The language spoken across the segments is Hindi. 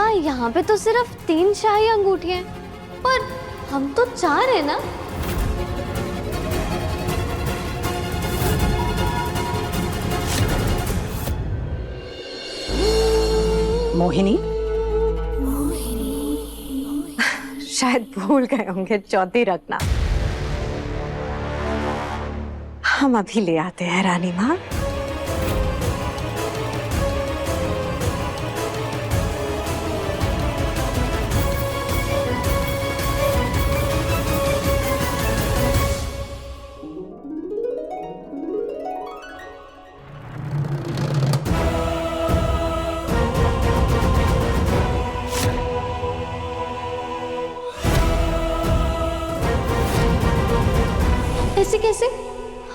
हाँ, यहाँ पे तो सिर्फ 3 शाही अंगूठियां हैं, पर हम तो 4 है ना। मोहिनी, शायद भूल गए होंगे चौथी रखना। हम अभी ले आते हैं रानी माँ। ऐसे कैसे?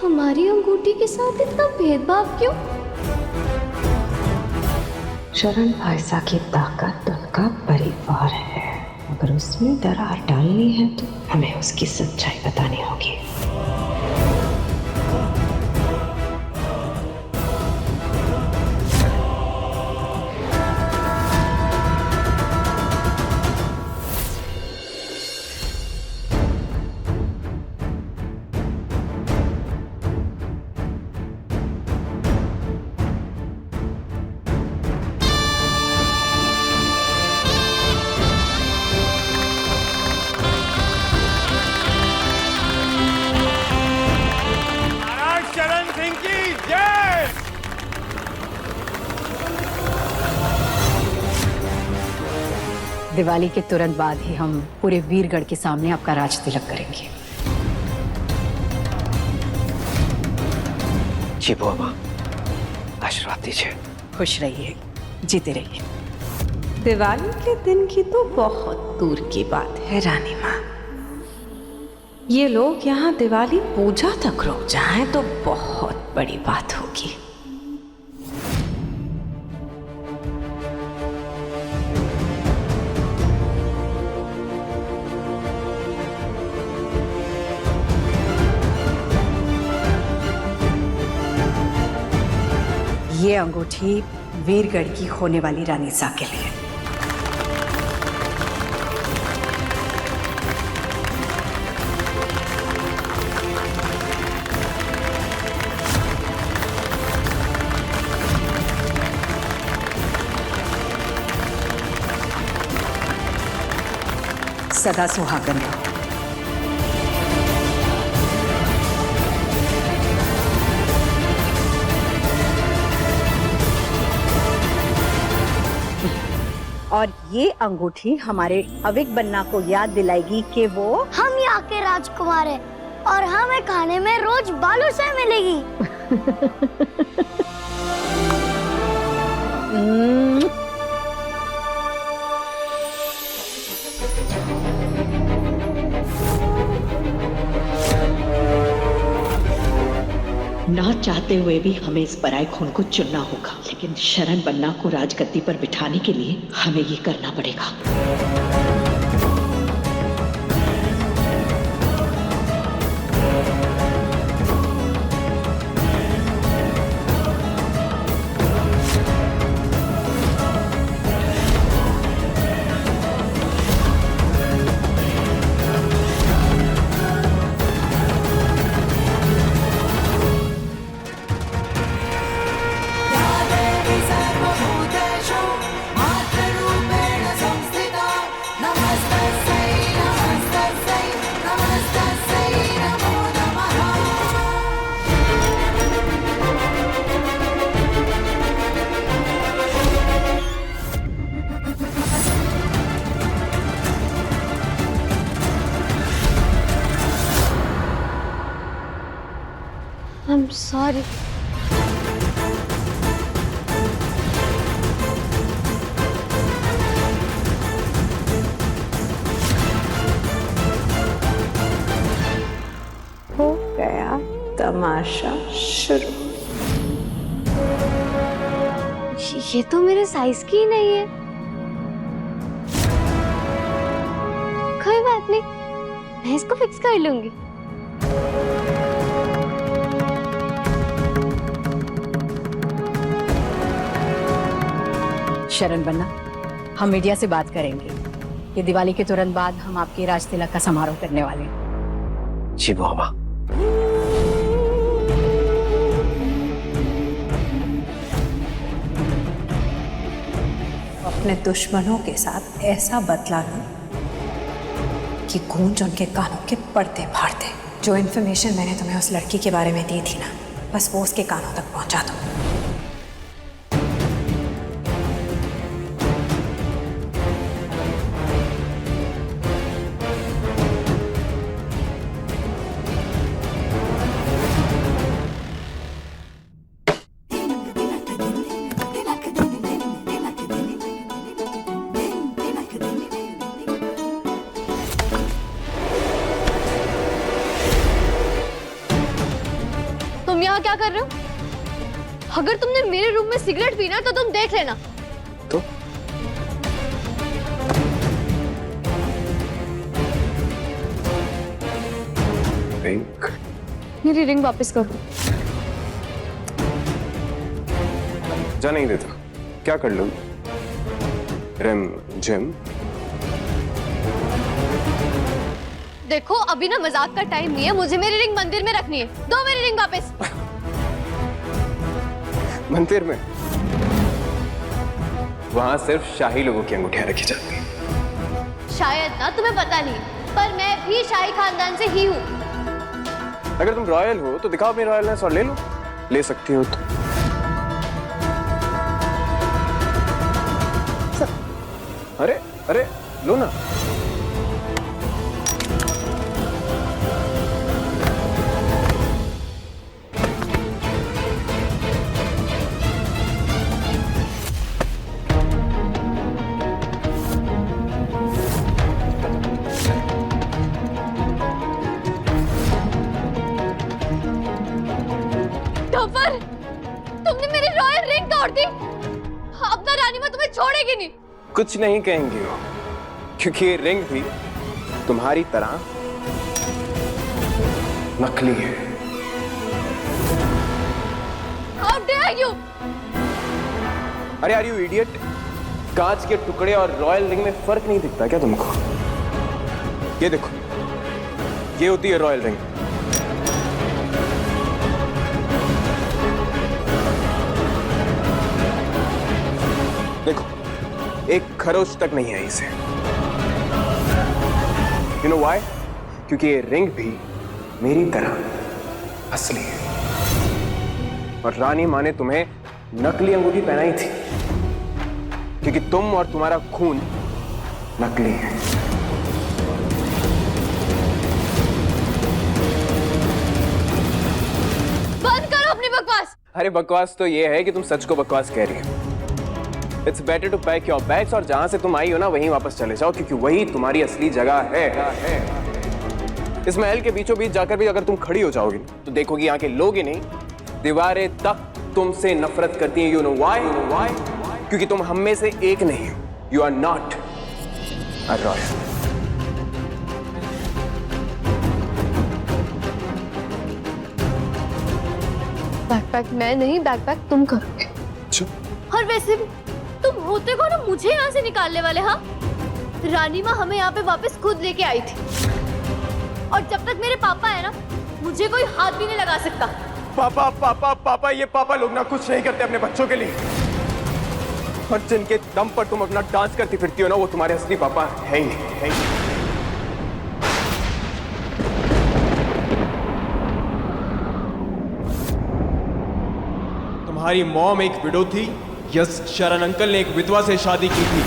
हमारी अंगूठी के साथ इतना भेदभाव क्यों? शरण भाईसा की ताकत उनका परिवार है। अगर उसमें दरार डालनी है तो हमें उसकी सच्चाई बतानी होगी। दिवाली के तुरंत बाद ही हम पूरे वीरगढ़ के सामने आपका राज तिलक करेंगे। जी बुआ माँ, आशीर्वाद दीजिए। खुश रहिए, जीते रहिए। दिवाली के दिन की तो बहुत दूर की बात है रानी माँ। ये लोग यहाँ दिवाली पूजा तक रुक जाएं तो बहुत बड़ी बात होगी। ये अंगूठी वीरगढ़ की होने वाली रानी सा के लिए। सदा सुहागन रहो। और ये अंगूठी हमारे अविक बन्ना को याद दिलाएगी कि वो हम यहाँ के राजकुमार हैं और हमें खाने में रोज बालू से मिलेगी। ना चाहते हुए भी हमें इस पराये खून को चुनना होगा, लेकिन शरण बन्ना को राजगद्दी पर बिठाने के लिए हमें ये करना पड़ेगा। I'm sorry. हो गया तमाशा शुरू। ये तो मेरे साइज की ही नहीं है। कोई बात नहीं, मैं इसको फिक्स कर लूंगी। शरण बन्ना, हम मीडिया से बात करेंगे। ये दिवाली के तुरंत बाद हम आपके राज तिलक का समारोह करने वाले हैं। जी बाबा। अपने दुश्मनों के साथ ऐसा बदला लो कि गूंज उनके कानों के पर्दे फाड़ दे। जो इन्फॉर्मेशन मैंने तुम्हें उस लड़की के बारे में दी थी ना, बस वो उसके कानों तक पहुंचा दो। तुम यहाँ क्या कर रहे हो? अगर तुमने मेरे रूम में सिगरेट पीना तो तुम देख लेना। तो रिंग? मेरी रिंग वापस करो। जा नहीं देता। क्या कर लूं? रिम जिम? देखो अभी ना मजाक का टाइम नहीं है, मुझे मेरी रिंग मंदिर में रखनी है। दो मेरी रिंग वापस। मंदिर में? वहां सिर्फ शाही लोगों की अंगूठियां रखी जाती हैं। शायद ना तुम्हें पता नहीं, पर मैं भी शाही खानदान से ही हूँ। अगर तुम रॉयल हो तो दिखाओ अपनी रॉयलनेस और ले लो। ले सकती हो तो। अरे अरे लो ना। टॉपर, तुमने मेरी रॉयल रिंग तोड़ दी। अब ना रानी माँ तुम्हें छोड़ेगी नहीं। कुछ नहीं कहेंगे वो, क्योंकि ये रिंग भी तुम्हारी तरह नकली है। How dare you? अरे आर यू इडियट? कांच के टुकड़े और रॉयल रिंग में फर्क नहीं दिखता क्या तुमको? ये देखो, ये होती है रॉयल रिंग। देखो, एक खरोच तक नहीं है इसे। You know why? क्योंकि ये रिंग भी मेरी तरह असली है। और रानी माँ ने तुम्हें नकली अंगूठी पहनाई थी, क्योंकि तुम और तुम्हारा खून नकली है। बंद करो अपनी बकवास। अरे बकवास तो ये है कि तुम सच को बकवास कह रही हो। It's better to pack your bags और जहां से तुम आई हो ना वहीं वापस चले जाओ, क्योंकि वही तुम्हारी असली जगह है। इस महल के बीचों बीच जाकर भी अगर तुम खड़ी हो जाओगी तो देखोगी यहाँ के लोग ही नहीं, दीवारें तक तुमसे नफरत करती हैं। You know why? क्योंकि तुम हम में से एक नहीं हो। You are not a royal. Backpack मैं नहीं, बैकपैक तुम करोगे। और वैसे भी तुम होते को ना मुझे यहाँ से निकालने वाले। हाँ, रानी माँ हमें यहाँ पे वापस खुद लेके आई थी, और जब तक मेरे पापा है ना, मुझे कोई हाथ भी नहीं लगा सकता। पापा पापा पापा, ये पापा लोग ना कुछ नहीं करते अपने बच्चों के लिए। और जिनके दम पर तुम अपना डांस करती फिरती हो ना, वो तुम्हारे असली पापा है ही नहीं, है ही नहीं। तुम्हारी मॉम एक विडो थी। यस, शरण अंकल ने एक विधवा से शादी की थी।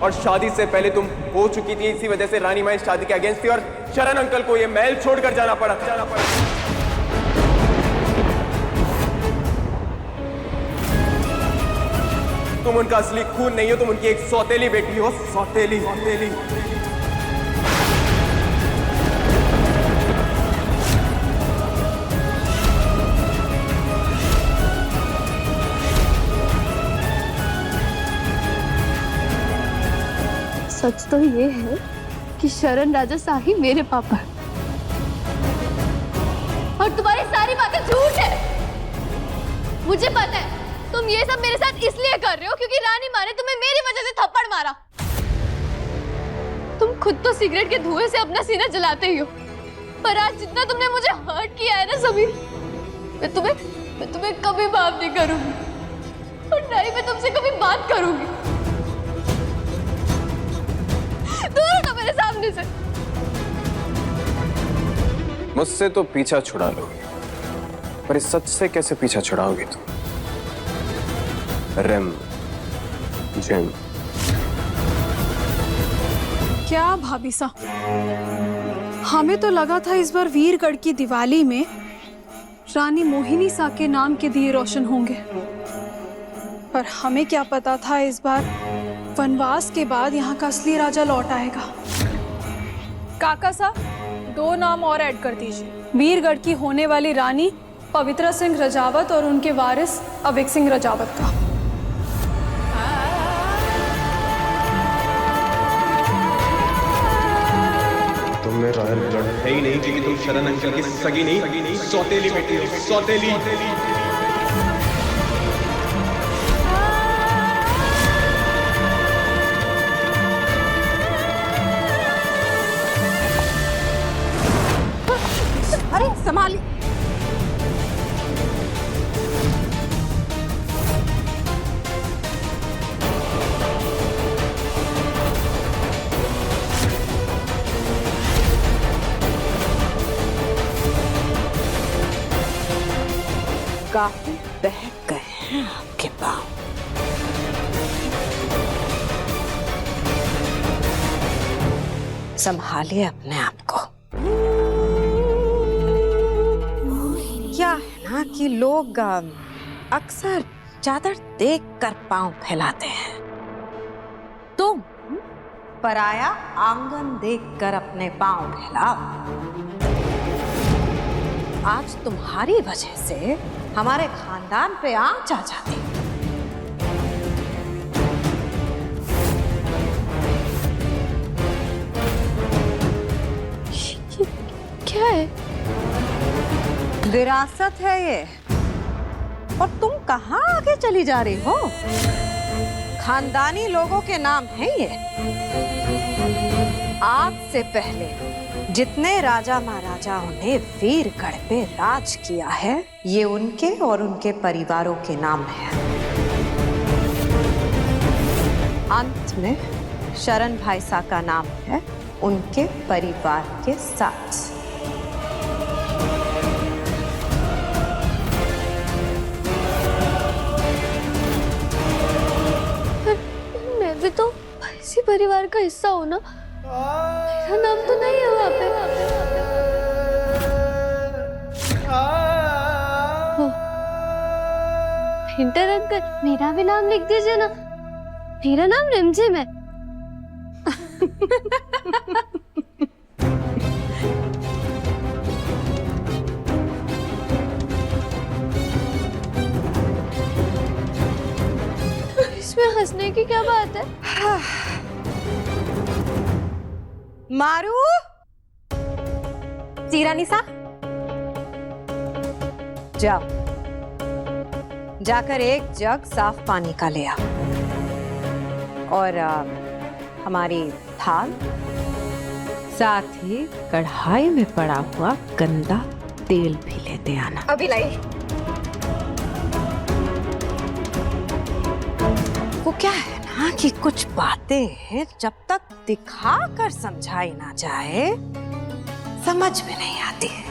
और शादी से पहले तुम हो चुकी थी, इसी वजह से रानी माँ इस शादी के अगेंस्ट थी और शरण अंकल को ये महल छोड़कर जाना पड़ा। तुम उनका असली खून नहीं हो, तुम उनकी एक सौतेली बेटी हो। सौतेली। सच तो ये है कि शरण राजा शाही मेरे पापा है, और तुम्हारी सारी बातें झूठ है। मुझे पता है तुम तुम ये सब मेरे साथ इसलिए कर रहे हो क्योंकि रानी माँ ने तुम्हें मेरी वजह से थप्पड़ मारा। तुम खुद तो सिगरेट के धुएं से अपना सीना जलाते ही हो, पर आज जितना तुमने मुझे हर्ट किया है ना समीर, मैं तुम्हें कभी माफ नहीं करूंगी और ना ही मैं तुमसे कभी बात करूंगी। दूर हटो मेरे सामने से। मुझसे तो पीछा छुड़ा लोगे, पर इस सच से कैसे पीछा छुड़ाओगे तुम? रेम जिम। क्या भाभी सा, हमें तो लगा था इस बार वीरगढ़ की दिवाली में रानी मोहिनी सा के नाम के दिए रोशन होंगे, पर हमें क्या पता था इस बार वनवास के बाद यहाँ का असली राजा लौट आएगा। काका सा, 2 नाम और ऐड कर दीजिए। वीरगढ़ की होने वाली रानी पवित्रा सिंह रजावत और उनके वारिस अविक सिंह रजावत का। तुम्हें रॉयल ब्लड है ही नहीं क्योंकि तुम शरण अंकल की सगी नहीं, सौतेली बेटी हो, सौतेली। अरे संभाली। काफी बहक गए हैं आपके पाँव। संभालिए अपने आप को। क्या है ना कि लोग अक्सर चादर देखकर पांव फैलाते हैं, तुम पराया आंगन देखकर अपने पांव फैलाओ। आज तुम्हारी वजह से हमारे खानदान पे आंच आ जाती। क्या है? विरासत है ये, और तुम कहाँ आगे चली जा रही हो? खानदानी लोगों के नाम है ये। आज से पहले जितने राजा महाराजाओं ने वीरगढ़ पे राज किया है, ये उनके और उनके परिवारों के नाम है। अंत में शरण भाई सा का नाम है उनके परिवार के साथ। मैं भी तो इसी परिवार का हिस्सा हूँ ना, मेरा नाम तो नहीं है वहाँ पे। पेंटर अंकल, मेरा भी नाम लिख दीजिए ना, मेरा नाम रिमझिम है। इसमें हंसने की क्या बात है? मारू, सीरा निशा, जाओ, जाकर एक जग साफ पानी का ले आओ, और हमारी थाल, साथ ही कढ़ाई में पड़ा हुआ गंदा तेल भी लेते आना। अभी लाई। वो क्या है ना कि कुछ बातें जब तक दिखा कर समझाई ना जाए, समझ में नहीं आती है।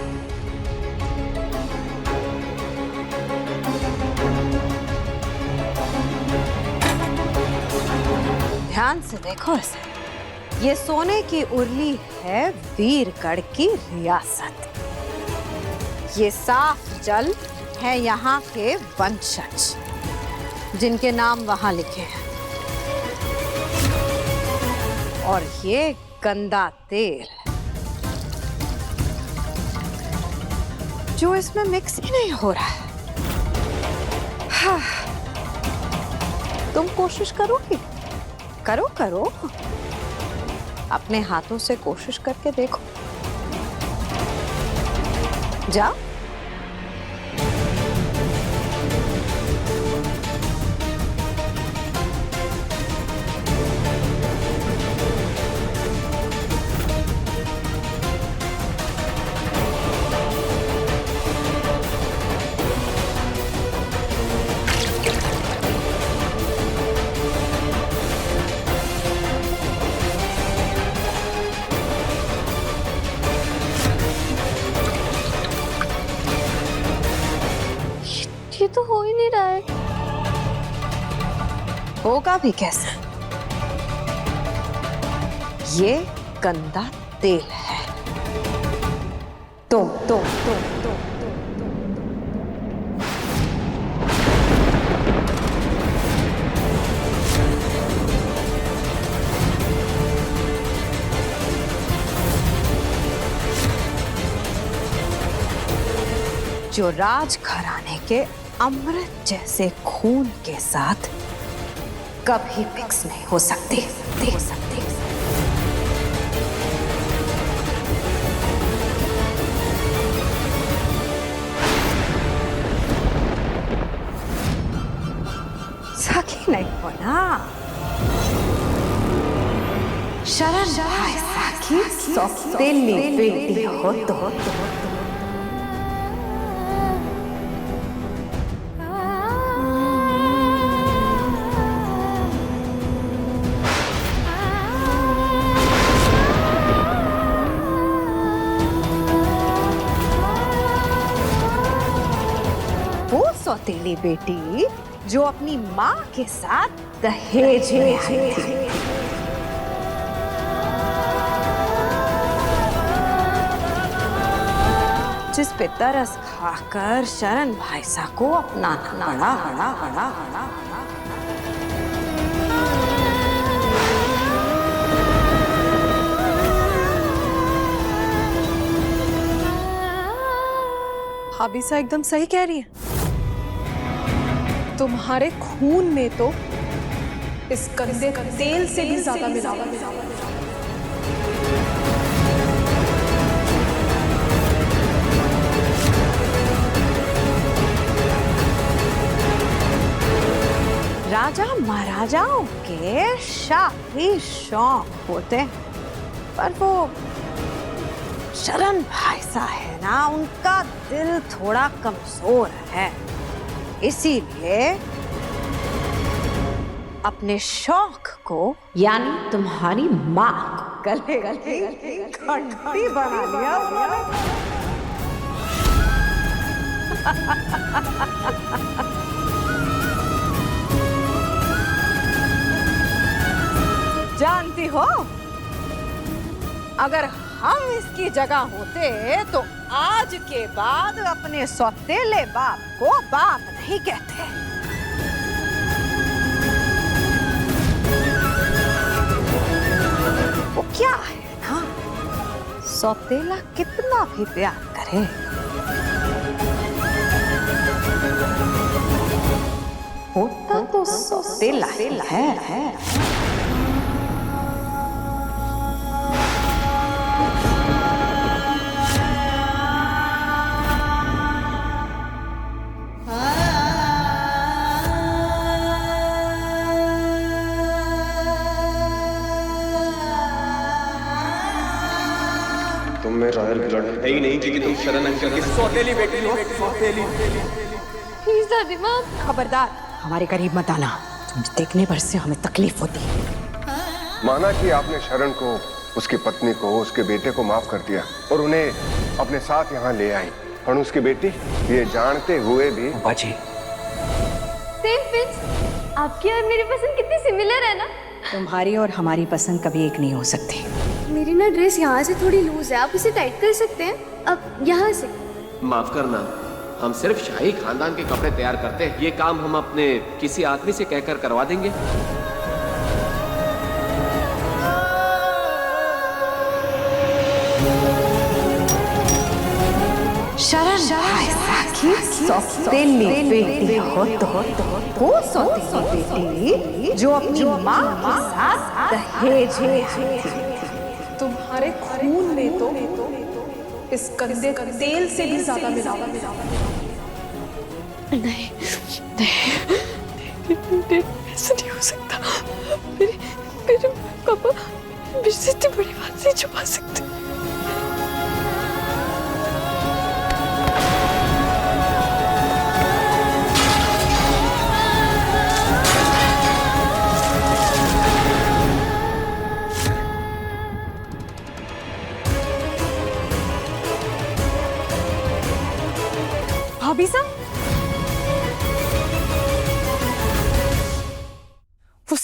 ध्यान से देखो इसे। ये सोने की उर्ली है वीरगढ़ की रियासत। ये साफ जल है यहाँ के वंशज, जिनके नाम वहां लिखे हैं। और ये गंदा तेल जो इसमें मिक्स ही नहीं हो रहा है। हाँ। तुम कोशिश करोगी? करो, अपने हाथों से कोशिश करके देखो। जाओ। होगा भी कैसे? ये गंदा तेल है। तुम जो राजघराने के अमृत जैसे खून के साथ कभी मिक्स नहीं हो सकती। सखी नहीं हो ना, शरण भाई सखी सौतेली बेटी हो तो। सौतेली बेटी जो अपनी माँ के साथ दहेज में आई थी। जिस पे तरस खाकर शरण भाईसा को अपनाना पड़ा। भाभी सा एकदम सही कह रही है। तुम्हारे खून में तो इस गंदे तेल से भी ज्यादा मिलावट है। राजा महाराजाओं के शाही शौक होते हैं, पर वो शरण भाईसा है ना, उनका दिल थोड़ा कमजोर है। इसीलिए अपने शौक को यानी तुम्हारी माँ को गले घंटी बना लिया। जानती हो, अगर हम इसकी जगह होते तो आज के बाद अपने सौतेले बाप को बाप नहीं कहते। वो क्या है ना, सौतेला कितना भी प्यार करे, होता तो सौतेला है। तुम्हें रॉयल ब्लड है ही नहीं क्योंकि तुम शरण अंकल की सौतेली बेटी हो। सौतेली। प्लीज दादी माँ, खबरदार हमारे करीब मत आना, तुम्हें देखने पर से हमें तकलीफ होती है। माना कि आपने शरण को, उसकी पत्नी को, उसके बेटे को माफ कर दिया और उन्हें अपने साथ यहाँ ले आई, और उसकी बेटी ये जानते हुए भी बाजी, सेम पिंच, आपकी और मेरी पसंद कितनी सिमिलर है ना। तुम्हारी और हमारी पसंद कभी एक नहीं हो सकती। मेरी ना ड्रेस यहाँ से थोड़ी लूज है, आप इसे टाइट कर सकते हैं। अब यहाँ से। माफ करना, हम सिर्फ शाही खानदान के कपड़े तैयार करते हैं। ये काम हम अपने किसी आदमी से कहकर करवा देंगे। शरण भाईसा की सौतेली बेटी हो तो। वो सौतेली बेटी जो अपनी माँ के साथ दहेज में आई थी। तुम्हारे खून में तो इस गंदे तेल से भी ज्यादा मिलावट है। नहीं, ऐसा नहीं हो सकता। मेरे पापा मुझसे इतनी बड़ी बात नहीं छुपा सकते। भाभी साहब,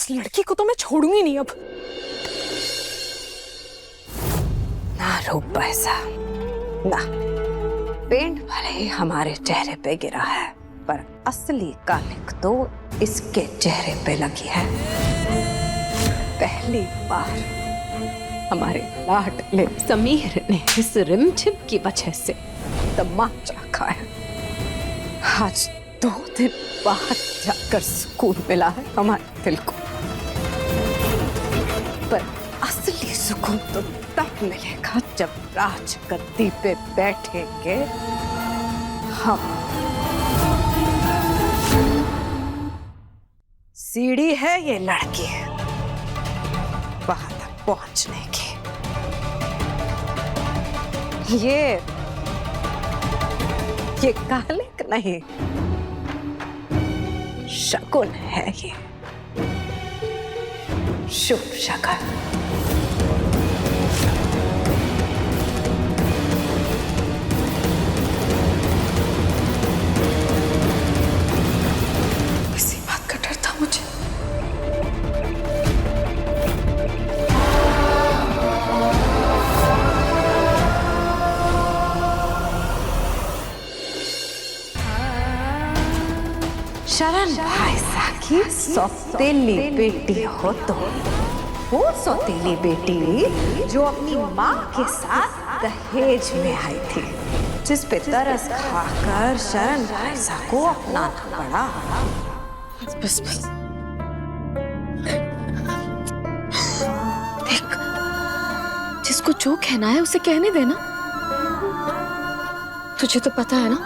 इस लड़की को तो मैं छोड़ूंगी नहीं अब। ना रूप पैसा ना, पेंट भले ही हमारे चेहरे पे गिरा है, पर असली कालिक तो इसके चेहरे पे लगी है। पहली बार हमारे लाडले समीर ने इस रिमझिम की वजह से तमाचा खाया। आज 2 दिन बाद जाकर सुकून मिला है हमारे दिल को, पर असली सुकून तो तब मिलेगा जब राजगद्दी पे बैठेंगे हम। सीढ़ी है ये लड़की वहां तक पहुंचने की। ये कालिक नहीं, शकुन है ये, शुभ शकुन। इसी बात का डर था मुझे। शरण भाईसा की सौतेली बेटी हो तो वो सौतेली बेटी जो अपनी माँ के साथ दहेज में आई थी, जिस पे तरस खाकर शरण भाईसा को अपनाना पड़ा। बस बस देख, जिसको जो कहना है उसे कहने देना। तुझे तो पता है ना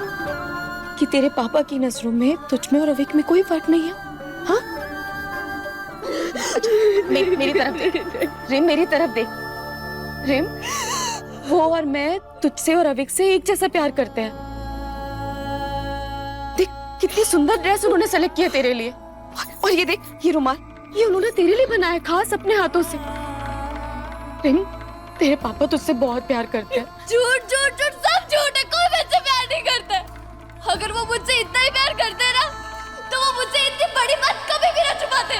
कि तेरे पापा की नजरों में तुझ में और अविक में कोई फर्क नहीं है। हाँ? मेरी तरफ देख रिम, मेरी तरफ देख रिम। वो और मैं तुझसे और अविक से एक जैसा प्यार करते हैं। देख कितनी सुंदर ड्रेस उन्होंने सेलेक्ट किया तेरे लिए, और ये देख ये रुमाल, ये उन्होंने तेरे लिए बनाया खास अपने हाथों से। रिम, तेरे पापा तुझसे बहुत प्यार करते हैं। झूठ झूठ झूठ, सब झूठ है। कोई मुझसे प्यार नहीं करता है। अगर वो मुझसे इतना ही प्यार करते ना, तो वो मुझसे इतनी बड़ी बात कभी भी ना छुपाते।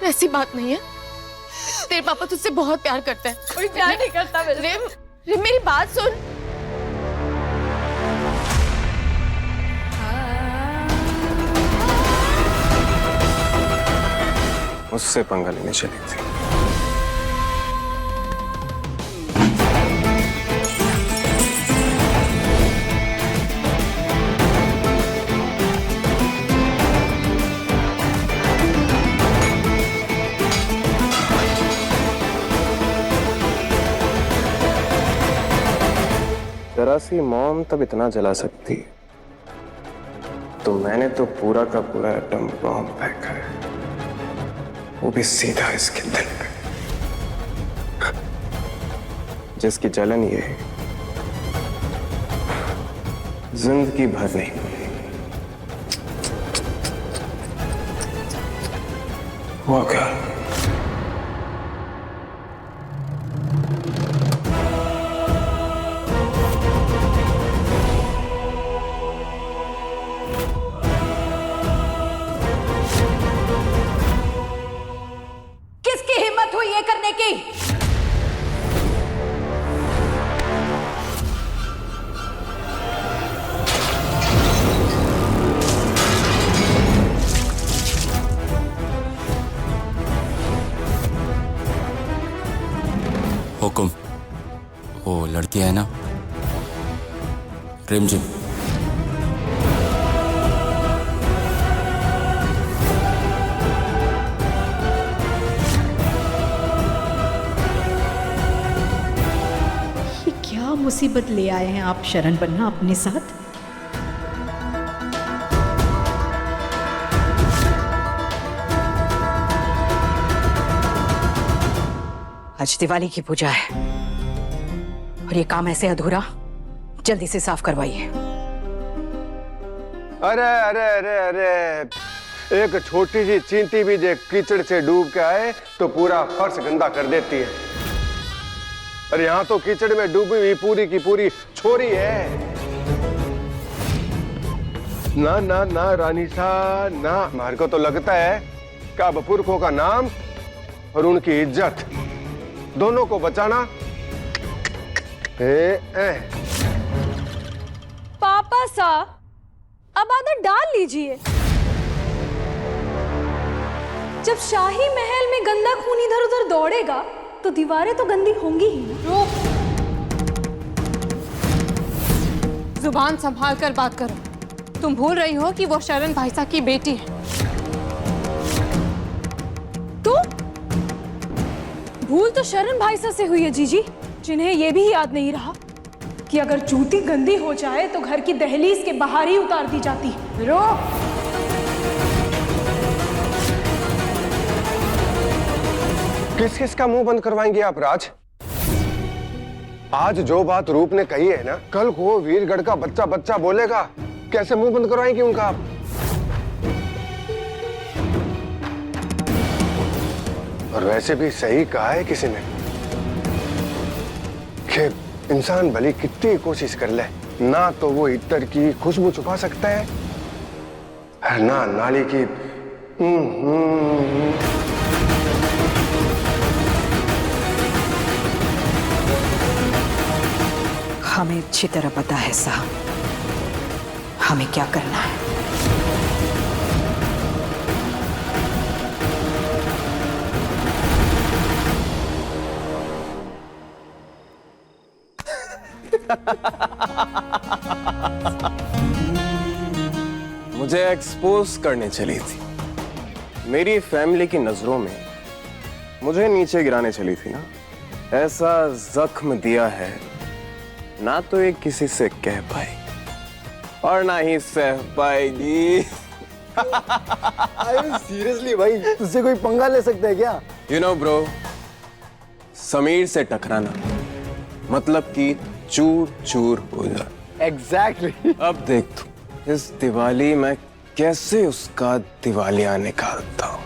ऐसी बात नहीं है, तेरे पापा तुझसे बहुत प्यार करते हैं। कोई प्यार नहीं करता मेरे। रिम, रिम मेरी बात सुन। उससे पंगा लेने चली थी। जरा सी मॉम तब इतना जला सकती है, तो मैंने तो पूरा का पूरा एटम बॉम्ब फेंका है, वो भी सीधा इसके दिल पे, जिसकी जलन ये है जिंदगी भर नहीं भूली। वो क्या? किसकी हिम्मत हुई ये करने की? हुकुम, वो लड़की है ना रिमझिम, ये क्या मुसीबत ले आए हैं आप शरण बन्ना अपने साथ? आज दिवाली की पूजा है और ये काम ऐसे अधूरा, जल्दी से साफ करवाइए। अरे अरे अरे अरे, एक छोटी सी चींटी भी जे कीचड़ से डूब के आए तो पूरा फर्श गंदा कर देती है। और यहाँ तो कीचड़ में डूबी हुई पूरी की पूरी छोरी है। ना ना ना रानी सा ना, हमारे को तो लगता है कि अब पुरखों का नाम और उनकी इज्जत दोनों को बचाना पापा सा अब आदत डाल लीजिए। जब शाही महल में गंदा खून इधर उधर दौड़ेगा तो दीवारें तो गंदी होंगी ही ना। जुबान संभाल कर बात करो। तुम भूल रही हो कि वो शरण भाईसा की बेटी है। तो भूल तो शरण भाईसा से हुई है जीजी, जिन्हें यह भी याद नहीं रहा कि अगर जूती गंदी हो जाए तो घर की दहलीज के बाहर ही उतार दी जाती है। रो किस किस का मुंह बंद करवाएंगे आप राज? आज जो बात रूप ने कही है ना, कल को वीरगढ़ का बच्चा बच्चा बोलेगा, कैसे मुंह बंद करवाएंगे उनका आप? और वैसे भी सही कहा है किसी ने कि इंसान भले कितनी कोशिश कर ले, ना तो वो इत्र की खुशबू छुपा सकता है और ना नाली की हमें अच्छी तरह पता है साहब, हमें क्या करना है। मुझे एक्सपोज करने चली थी, मेरी फैमिली की नजरों में मुझे नीचे गिराने चली थी ना। ऐसा जख्म दिया है ना तो ये किसी से कह पाई और ना ही सह पाएगी। सीरियसली भाई, तुझसे कोई पंगा ले सकता है क्या? यू नो ब्रो, समीर से टकराना मतलब कि चूर चूर हो जाए। एग्जैक्टली। अब देख तू, इस दिवाली मैं कैसे उसका दिवालिया निकालता हूं।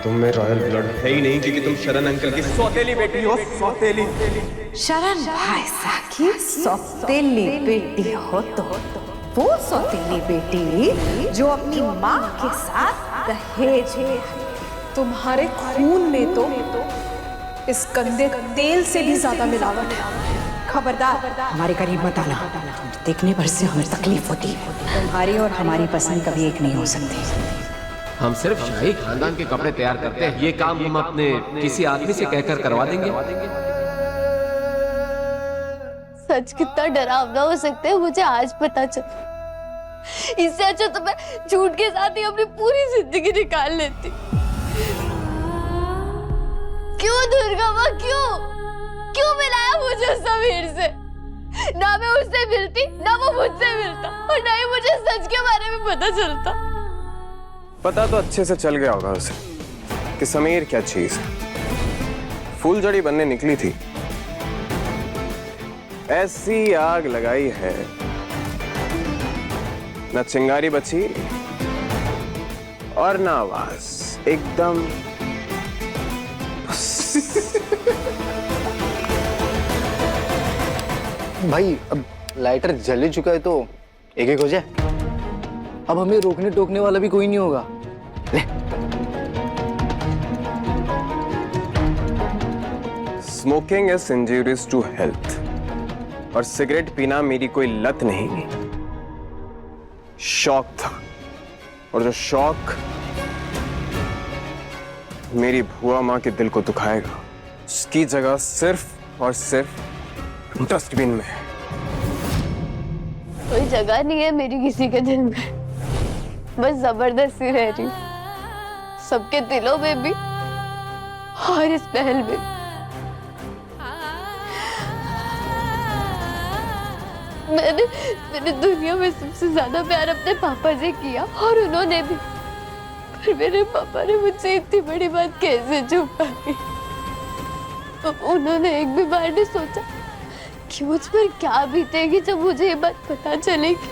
तुम में रॉयल ब्लड है ही नहीं क्योंकि तुम शरण अंकल की सौतेली बेटी हो। सौतेली। शरण भाईसा की सौतेली बेटी हो तो वो सौतेली बेटी जो अपनी माँ के साथ दहेज है। तुम्हारे खून में तो इस गंदे तेल से भी ज्यादा मिलावट है। खबरदार, हमारे करीब मत आना। देखने पर से हमें तकलीफ होती है। तुम्हारी और हमारी पसंद कभी एक नहीं हो सकती। हम सिर्फ शाही खानदान के कपड़े तैयार करते हैं, ये काम हम अपने किसी आदमी से कहकर करवा देंगे। सच कितना डरावना हो सकता है मुझे आज पता चला। इससे अच्छा तो मैं झूठ के साथ ही अपनी पूरी जिंदगी निकाल लेती। क्यों दुर्गा माँ, क्यों मिलाया मुझे समीर से? ना मैं उससे मिलती, ना वो मुझसे मिलता, और ना ही मुझे सच के बारे में पता चलता। पता तो अच्छे से चल गया होगा उसे कि समीर क्या चीज है। फूलझड़ी बनने निकली थी, ऐसी आग लगाई है ना चिंगारी बची और ना आवाज, एकदम भाई अब लाइटर जल ही चुका है तो एक एक हो जाए। अब हमें रोकने टोकने वाला भी कोई नहीं होगा। ले। Smoking is injurious to health और सिगरेट पीना मेरी कोई लत नहीं, शौक था। और जो शौक मेरी भुआ मां के दिल को दुखाएगा, उसकी जगह सिर्फ और सिर्फ डस्टबिन में है। कोई जगह नहीं है मेरी किसी के दिल में, बस जबरदस्ती रह रही सबके दिलों में भी और इस महल में। मैंने दुनिया में सबसे ज्यादा प्यार अपने पापा से किया और उन्होंने भी, पर मेरे पापा ने मुझसे इतनी बड़ी बात कैसे छुपाई? उन्होंने एक भी बार नहीं सोचा कि मुझ पर क्या बीतेगी जब मुझे ये बात पता चलेगी।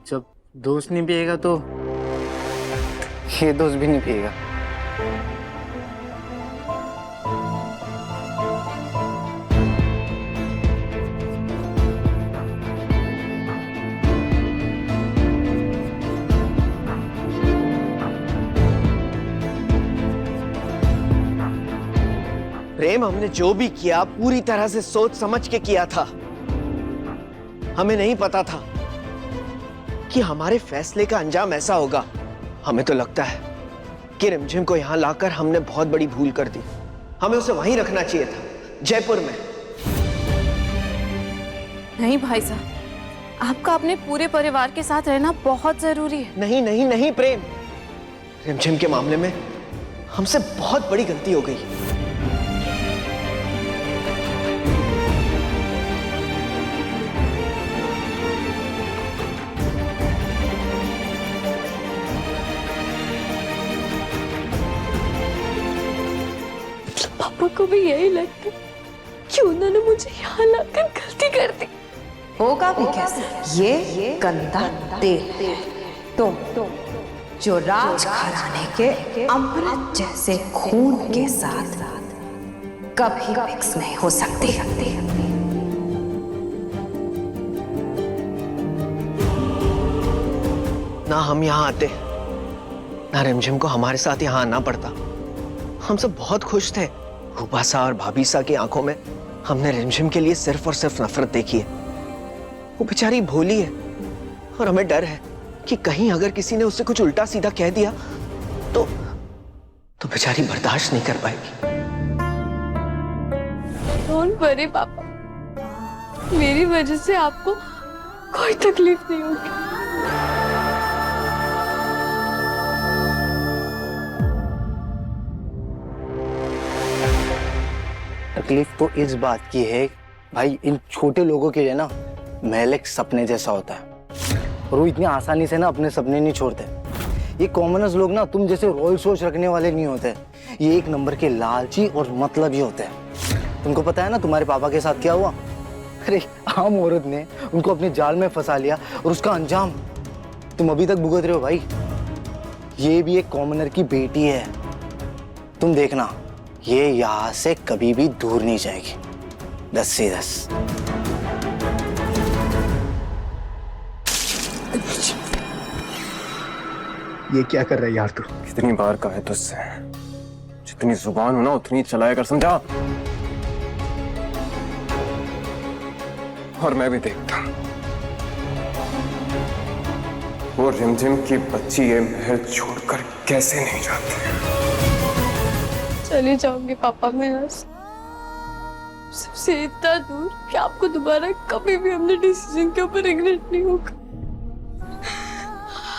जब दोस्त नहीं पिएगा तो ये दोस्त भी नहीं पिएगा। प्रेम, हमने जो भी किया पूरी तरह से सोच समझ के किया था। हमें नहीं पता था कि हमारे फैसले का अंजाम ऐसा होगा। हमें तो लगता है कि रिमझिम को यहां लाकर हमने बहुत बड़ी भूल कर दी। हमें उसे वहीं रखना चाहिए था, जयपुर में। नहीं भाई साहब, आपका अपने पूरे परिवार के साथ रहना बहुत जरूरी है। नहीं नहीं नहीं प्रेम, रिमझिम के मामले में हमसे बहुत बड़ी गलती हो गई। पापा को भी यही लगता कि उन्होंने मुझे यहाँ लाकर गलती कर दी। होगा भी कैसे? ये गंदा तेल है तो जो राजघराने के अमृत जैसे खून के साथ कभी मिक्स नहीं हो सकती। ना हम यहाँ आते, ना रिमझिम को हमारे साथ यहाँ आना पड़ता। हम सब बहुत खुश थे। रूपासा और भाभीसा की आंखों में हमने रिमझिम के लिए सिर्फ और सिर्फ नफरत देखी है। वो बेचारी भोली है और हमें डर है कि कहीं अगर किसी ने उससे कुछ उल्टा सीधा कह दिया तो बेचारी बर्दाश्त नहीं कर पाएगी। डोंट वरी पापा, मेरी वजह से आपको कोई तकलीफ नहीं होगी। तकलीफ तो इस बात की है भाई, इन छोटे लोगों के लिए ना महल एक सपने जैसा होता है और वो इतनी आसानी से ना अपने सपने नहीं छोड़ते। ये कॉमनर्स लोग ना तुम जैसे रॉयल सोच रखने वाले नहीं होते। ये एक नंबर के लालची और मतलबी होते हैं। तुमको पता है ना तुम्हारे पापा के साथ क्या हुआ? अरे आम औरत ने उनको अपने जाल में फंसा लिया और उसका अंजाम तुम अभी तक भुगत रहे हो भाई। ये भी एक कॉमनर की बेटी है। तुम देखना, ये यहां से कभी भी दूर नहीं जाएगी। 10 से 10। ये क्या कर रहा है यार तू? कितनी बार कहा है तुझसे, जितनी जुबान हो ना उतनी चलाया कर, समझा? और मैं भी देखता हूं वो रिमझिम की बच्ची ये महल छोड़कर कैसे नहीं जाती। चली जाऊंगी पापा मैं यहाँ से, सबसे इतना दूर कि आपको दोबारा कभी भी अपने डिसीजन के ऊपर रिग्रेट नहीं होगा।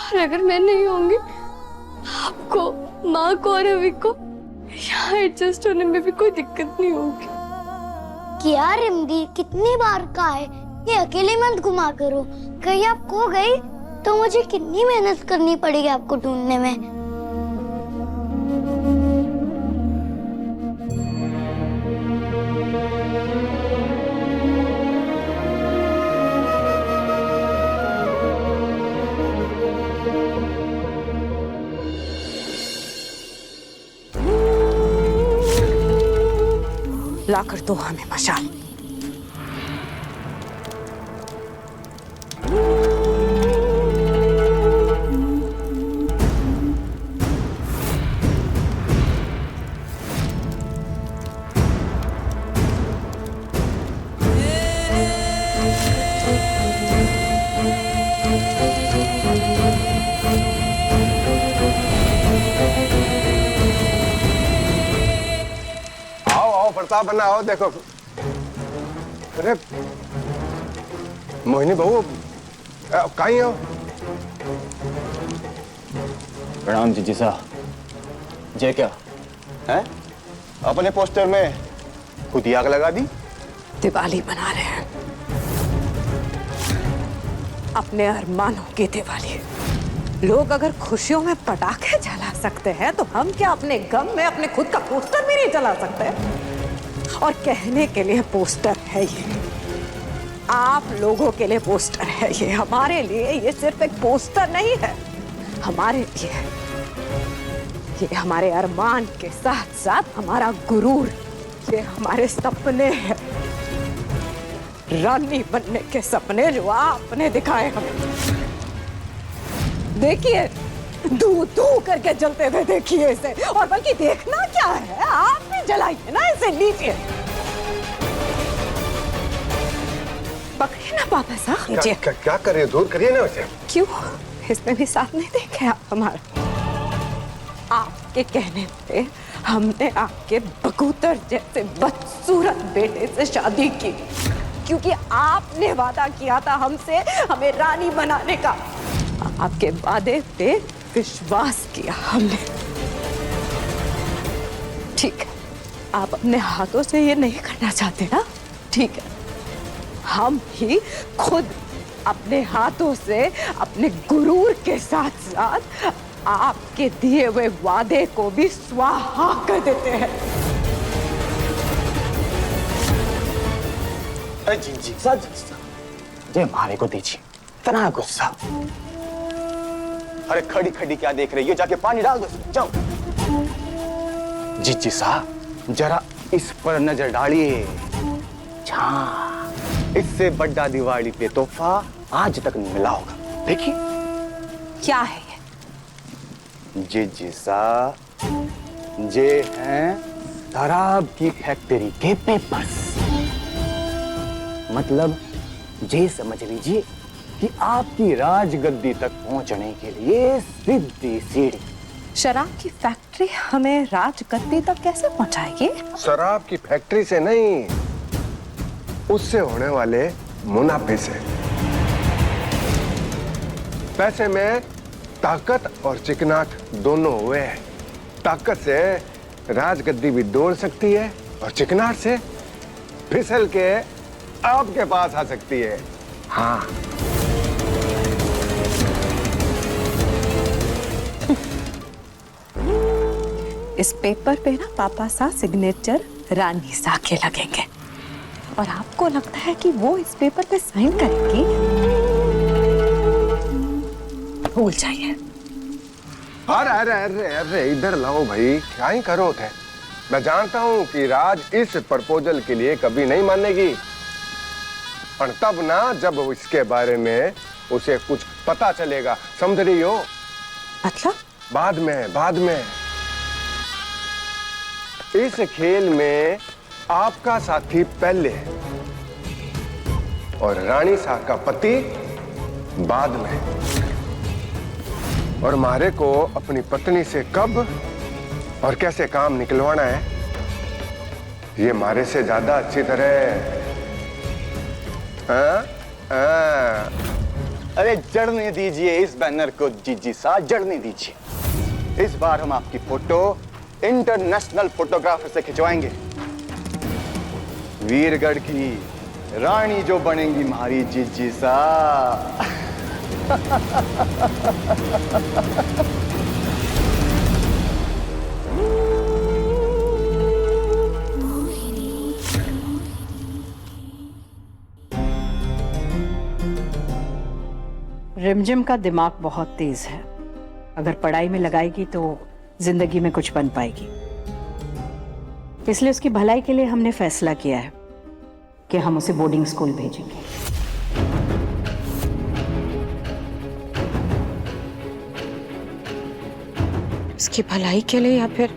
और अगर मैं नहीं होंगी, आपको, माँ को और रवि को यहाँ एडजस्ट होने में भी कोई दिक्कत नहीं होगी। क्या रिमदी, कितनी बार कहा है ये अकेले मत घुमा करो। कहीं आप खो गई तो मुझे कितनी मेहनत करनी पड़ेगी आपको ढूंढने में। लाकर दो हमें मशाल। प्रताप बना आओ, देखो। अरे मोहिनी बहू कहीं हो? प्रणाम जीजी साहब। जय क्या है? अपने पोस्टर में खुद ही आग लगा दी। दिवाली बना रहे हैं। अपने अरमानों की दिवाली। लोग अगर खुशियों में पटाखे जला सकते हैं तो हम क्या अपने गम में अपने खुद का पोस्टर भी नहीं जला सकते? और कहने के लिए पोस्टर है ये, आप लोगों के लिए पोस्टर है ये, हमारे लिए ये सिर्फ एक पोस्टर नहीं है। हमारे लिए ये हमारे अरमान के साथ साथ हमारा गुरूर, ये हमारे सपने हैं, रानी बनने के सपने जो आपने दिखाए हमें। देखिए, धू धू करके जलते हुए देखिए इसे, और बल्कि देखना क्या है, आप भी जलाइए ना इसे, लीजिए, पकड़िए ना पापा साहब, लीजिए। क्या कर रही हो? दूर करिए ना उसे। क्यों? इसमें भी साथ नहीं देखे आप हमारा? आपके कहने पे हमने आपके बकूतर जैसे बदसूरत बेटे से शादी की, क्योंकि आपने वादा किया था हमसे, हमें रानी बनाने का। आपके वादे पे विश्वास किया हमने। ठीक है, आप अपने हाथों से ये नहीं करना चाहते ना? ठीक है, हम ही खुद अपने हाथों से अपने गुरूर के साथ साथ आपके दिए हुए वादे को भी स्वाहा कर देते हैं। जी सच ये मारे को दीजिए, इतना गुस्सा। अरे खड़ी खड़ी क्या देख रही हो? जाके पानी डाल दो, जाओ। जी साहब, जरा इस पर नजर डालिए। इससे बड़ा दिवाली पे तोहफा आज तक नहीं मिला होगा। देखिए क्या है ये? जी साहब, ये हैं शराब की फैक्ट्री के पेपर्स। मतलब ये समझ लीजिए कि आपकी राजगद्दी तक पहुंचने के लिए सीधी सीढ़ी। शराब की फैक्ट्री हमें राजगद्दी तक कैसे पहुंचाएगी? शराब की फैक्ट्री से नहीं, उससे होने वाले मुनाफे से। पैसे में ताकत और चिकनाट दोनों हुए हैं। ताकत से राजगद्दी भी दौड़ सकती है और चिकनाट से फिसल के आपके पास आ सकती है। हाँ, इस पेपर पे ना पापा सा सिग्नेचर रानी सा के लगेंगे, और आपको लगता है कि वो इस पेपर पे साइन करेंगी? भूल जाइए। अरे अरे अरे अरे इधर लाओ भाई, क्या ही करो थे। मैं जानता हूँ कि राज इस प्रपोजल के लिए कभी नहीं मानेगी, और तब ना जब इसके बारे में उसे कुछ पता चलेगा, समझ रही हो? मतलब? बाद में इस खेल में आपका साथी पहले और रानी सा का पति बाद में, और मारे को अपनी पत्नी से कब और कैसे काम निकलवाना है, ये मारे से ज्यादा अच्छी तरह। अरे जड़ने दीजिए इस बैनर को जी साहब, जड़ने दीजिए। इस बार हम आपकी फोटो इंटरनेशनल फोटोग्राफर से खिंचवाएंगे। वीरगढ़ की रानी जो बनेंगी हमारी जी साहब। रिमझिम का दिमाग बहुत तेज है। अगर पढ़ाई में लगाएगी तो जिंदगी में कुछ बन पाएगी। इसलिए उसकी भलाई के लिए हमने फैसला किया है कि हम उसे बोर्डिंग स्कूल भेजेंगे। उसकी भलाई के लिए या फिर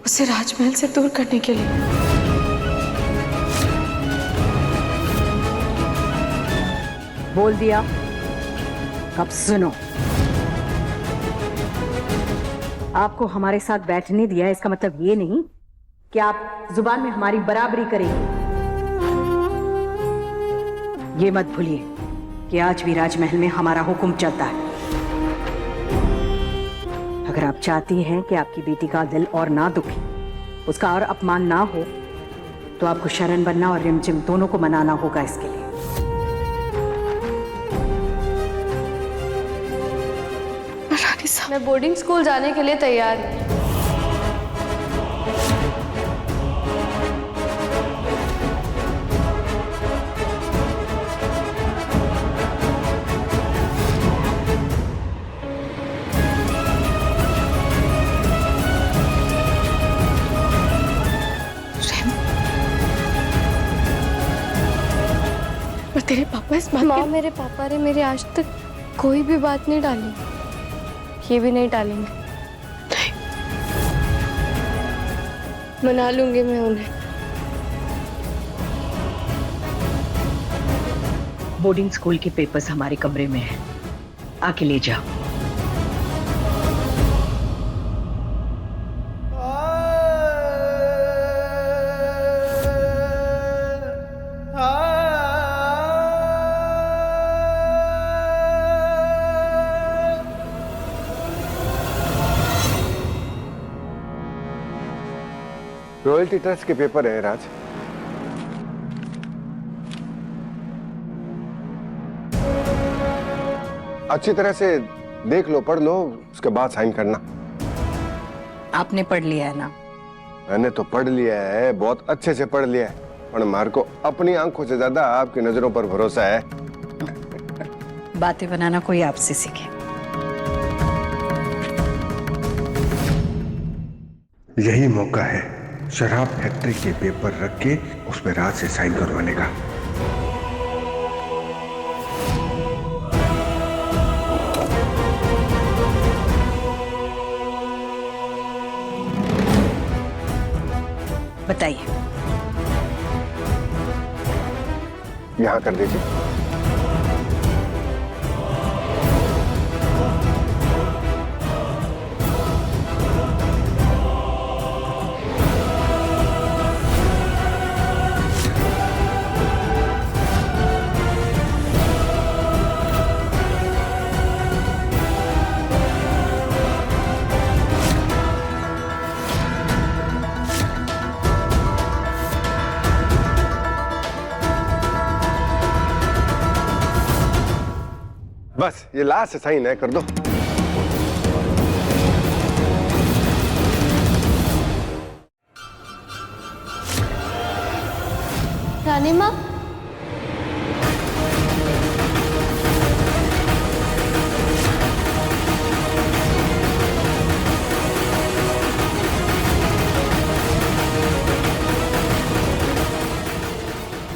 उसे राजमहल से दूर करने के लिए? बोल दिया। अब सुनो, आपको हमारे साथ बैठने दिया, इसका मतलब ये नहीं कि आप जुबान में हमारी बराबरी करेंगे। ये मत भूलिए कि आज भी राजमहल में हमारा हुक्म चलता है। अगर आप चाहती हैं कि आपकी बेटी का दिल और ना दुखे, उसका और अपमान ना हो, तो आपको शरण बनना और रिमझिम दोनों को मनाना होगा। इसके लिए मैं बोर्डिंग स्कूल जाने के लिए तैयार हूँ। पर तेरे पापा इस बात माँ, मेरे पापा ने मेरी आज तक कोई भी बात नहीं डाली, ये भी नहीं डालेंगे। मना लूंगी मैं उन्हें। बोर्डिंग स्कूल के पेपर्स हमारे कमरे में हैं, आके ले जाओ। रॉयल्टी ट्रस्ट के पेपर है राज। अच्छी तरह से देख लो, पढ़ लो, उसके बाद साइन करना। आपने पढ़ लिया है ना? मैंने तो पढ़ लिया है, बहुत अच्छे से पढ़ लिया है, पर मार को अपनी आंखों से ज्यादा आपकी नजरों पर भरोसा है। बातें बनाना कोई आपसे सीखे। यही मौका है शराब फैक्ट्री के पेपर रख के उस पर राज से साइन करवाने का। बताइए। यहां कर दीजिए। बस ये लास्ट साइन है, कर दो। रानी माँ,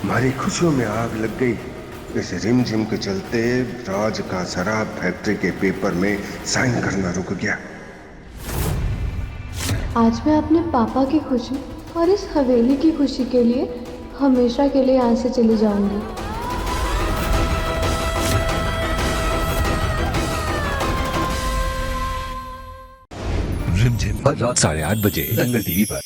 हमारी खुशियों में आग लग गई। इस रिमझिम के चलते राज का शराब फैक्ट्री के पेपर में साइन करना रुक गया। आज मैं अपने पापा की खुशी और इस हवेली की खुशी के लिए हमेशा के लिए यहाँ से चली जाऊंगी। रिमझिम रात 8:30 बजे दंगल टीवी पर।